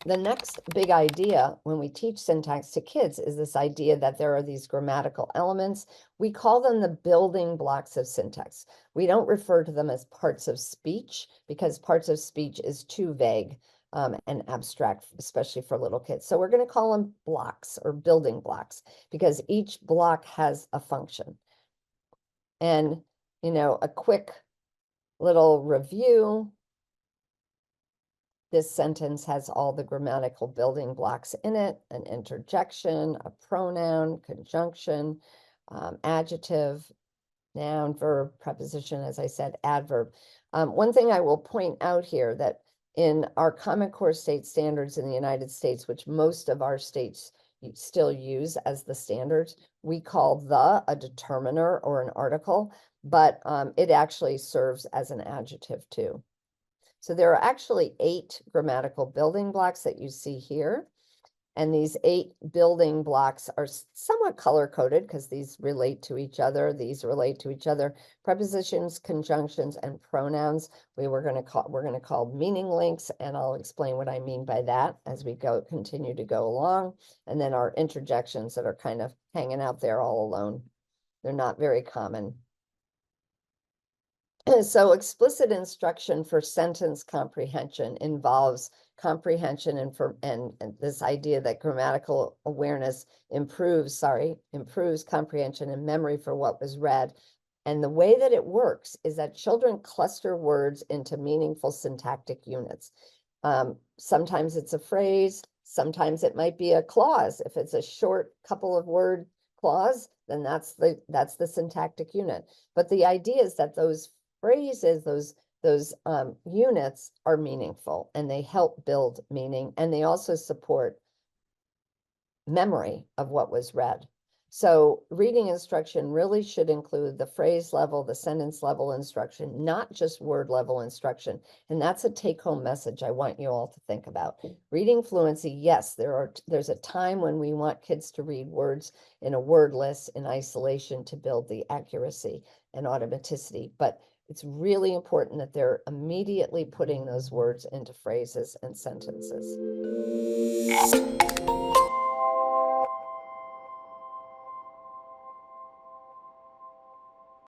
The next big idea when we teach syntax to kids is this idea that there are these grammatical elements. We call them the building blocks of syntax. We don't refer to them as parts of speech because parts of speech is too vague and abstract, especially for little kids. So we're going to call them blocks or building blocks because each block has a function. And, you know, a quick little review. This sentence has all the grammatical building blocks in it: an interjection, a pronoun, conjunction, adjective, noun, verb, preposition, as I said, adverb. One thing I will point out here that in our Common Core state standards in the United States, which most of our states still use as the standards, we call the a determiner or an article, but it actually serves as an adjective too. So there are actually 8 grammatical building blocks that you see here. And these 8 building blocks are somewhat color-coded because these relate to each other. These relate to each other. Prepositions, conjunctions, and pronouns we're going to call meaning links, and I'll explain what I mean by that as we continue to go along. And then our interjections that are kind of hanging out there all alone. They're not very common. So explicit instruction for sentence comprehension involves comprehension and this idea that grammatical awareness improves comprehension and memory for what was read. And the way that it works is that children cluster words into meaningful syntactic units. Sometimes it's a phrase, sometimes it might be a clause. If it's a short couple of word clause, then that's the syntactic unit. But the idea is that those phrases, those units are meaningful and they help build meaning, and they also support memory of what was read. So reading instruction really should include the phrase level, the sentence level instruction, not just word level instruction. And that's a take-home message I want you all to think about. Reading fluency, yes, there's a time when we want kids to read words in a word list in isolation to build the accuracy and automaticity, but it's really important that they're immediately putting those words into phrases and sentences.